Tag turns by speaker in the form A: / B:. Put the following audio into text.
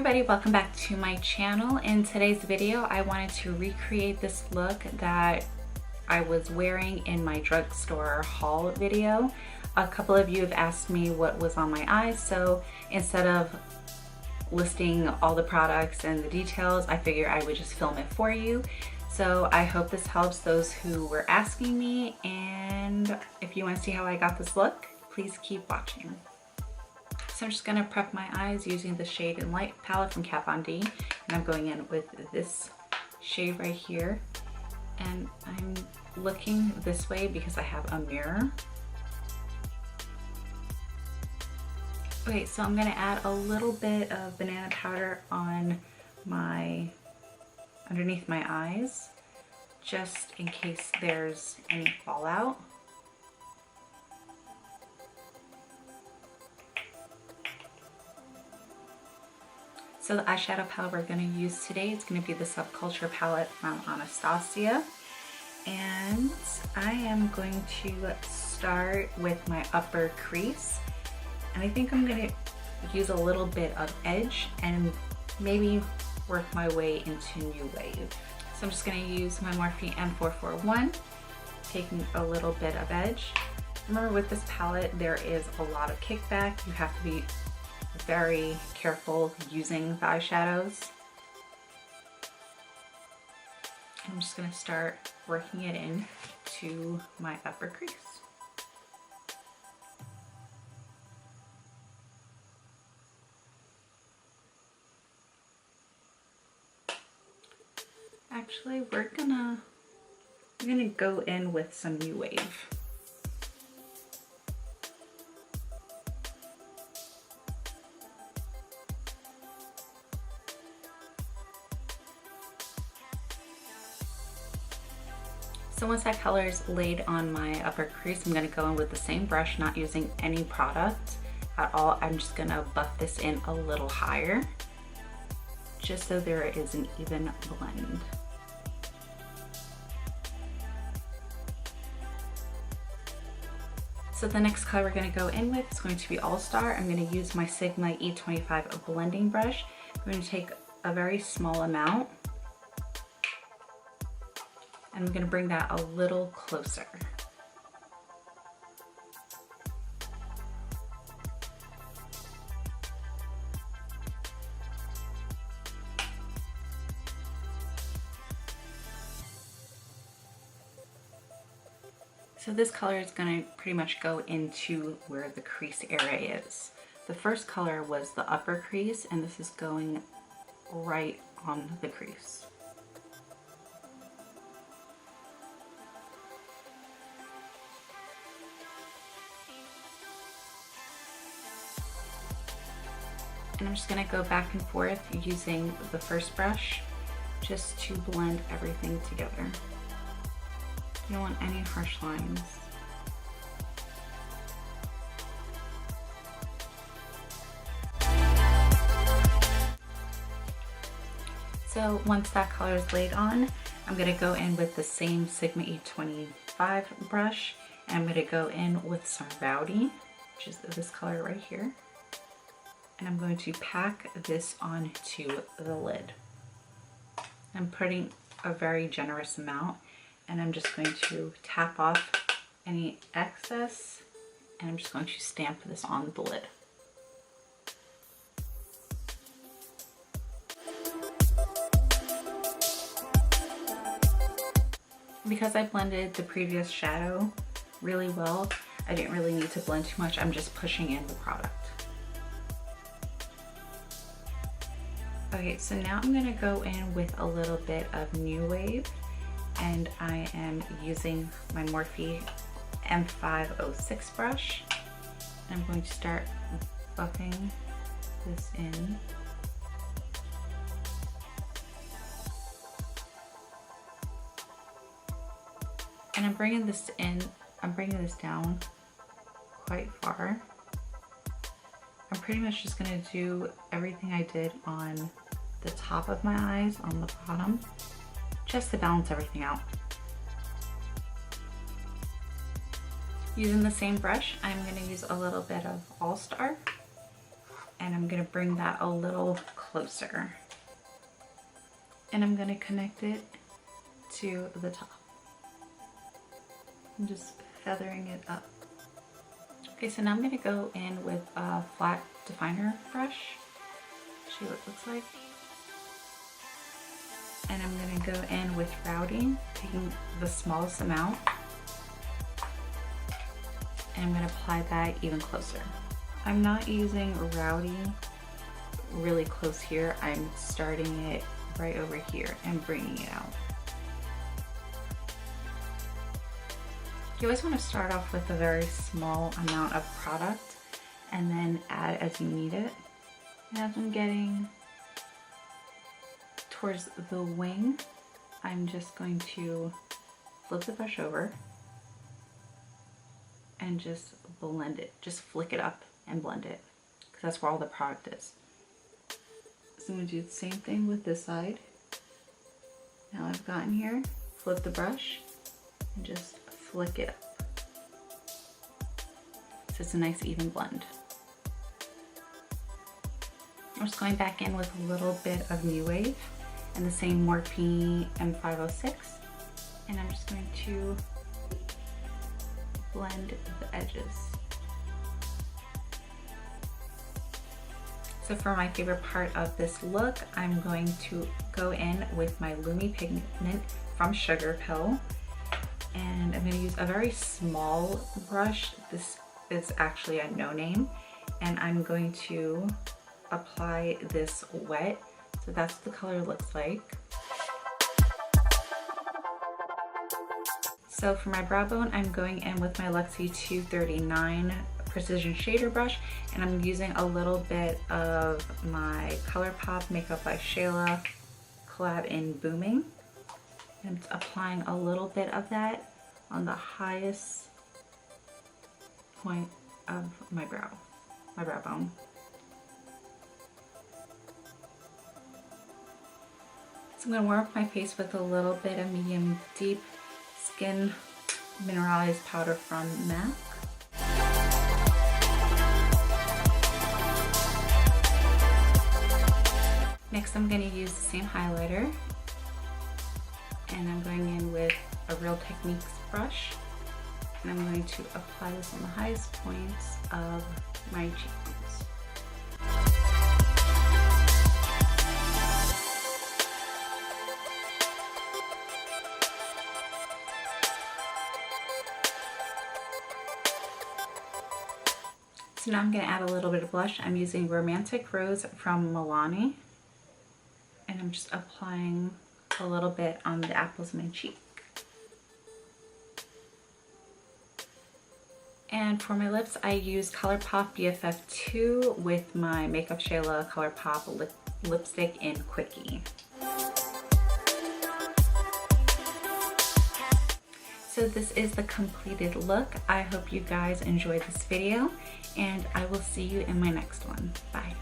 A: everybody, welcome back to my channel. In today's video, I wanted to recreate this look that I was wearing in my drugstore haul video. A couple of you have asked me what was on my eyes, so instead of listing all the products and the details, I figured I would just film it for you. So I hope this helps those who were asking me, and if you want to see how I got this look, please keep watching. So I'm just going to prep my eyes using the Shade and Light palette from Kat Von D, and I'm going in with this shade right here, and I'm looking this way because I have a mirror. Okay, so I'm going to add a little bit of banana powder on underneath my eyes, just in case there's any fallout. So the eyeshadow palette we're going to use today is going to be the Subculture Palette from Anastasia. And I am going to start with my upper crease. And I think I'm going to use a little bit of edge and maybe work my way into New Wave. So I'm just going to use my Morphe M441, taking a little bit of edge. Remember, with this palette, there is a lot of kickback. You have to be very careful using the eyeshadows. I'm just going to start working it in to my upper crease. Actually, we're gonna go in with some New Wave. So once that color is laid on my upper crease, I'm going to go in with the same brush, not using any product at all. I'm just going to buff this in a little higher, just so there is an even blend. So the next color we're going to go in with is going to be All Star. I'm going to use my Sigma E25 blending brush. I'm going to take a very small amount, and I'm going to bring that a little closer. So this color is going to pretty much go into where the crease area is. The first color was the upper crease, and this is going right on the crease. And I'm just going to go back and forth using the first brush just to blend everything together. You don't want any harsh lines. So once that color is laid on, I'm going to go in with the same Sigma E25 brush, and I'm going to go in with some Rowdy, which is this color right here. And I'm going to pack this onto the lid. I'm putting a very generous amount, and I'm just going to tap off any excess, and I'm just going to stamp this on the lid. Because I blended the previous shadow really well, I didn't really need to blend too much. I'm just pushing in the product. Okay, so now I'm going to go in with a little bit of New Wave, and I am using my Morphe M506 brush. I'm going to start buffing this in. And I'm bringing this down quite far. I'm pretty much just going to do everything I did on the top of my eyes, on the bottom, just to balance everything out. Using the same brush, I'm going to use a little bit of All Star, and I'm gonna bring that a little closer. And I'm gonna connect it to the top. I'm just feathering it up. Okay, so now I'm gonna go in with a flat definer brush. See what it looks like. And I'm gonna go in with Rowdy, taking the smallest amount. And I'm gonna apply that even closer. I'm not using Rowdy really close here. I'm starting it right over here and bringing it out. You always want to start off with a very small amount of product and then add as you need it. And as I'm getting towards the wing, I'm just going to flip the brush over and just blend it. Just flick it up and blend it, because that's where all the product is. So I'm going to do the same thing with this side. Now I've gotten here, flip the brush and just flick it up. So it's a nice even blend. I'm just going back in with a little bit of New Wave and the same Morphe M506, and I'm just going to blend the edges. So for my favorite part of this look, I'm going to go in with my Lumi pigment from Sugar Pill, and I'm going to use a very small brush. This is actually a No Name, and I'm going to apply this wet. So that's what the color looks like. So for my brow bone, I'm going in with my Luxie 239 Precision Shader Brush, and I'm using a little bit of my ColourPop Makeup by Shayla collab in Booming. And I'm applying a little bit of that on the highest point of my brow bone. So I'm going to warm up my face with a little bit of medium deep skin mineralized powder from MAC. Next, I'm going to use the same highlighter, and I'm going in with a Real Techniques brush, and I'm going to apply this on the highest points of my cheekbones. So now I'm going to add a little bit of blush. I'm using Romantic Rose from nalanie, and I'm just applying a little bit on the apples of my cheek. And for my lips, I use ColourPop BFF2 with my Makeup Shayla ColourPop lipstick in Quickie. So this is the completed look. I hope you guys enjoyed this video, and I will see you in my next one. Bye.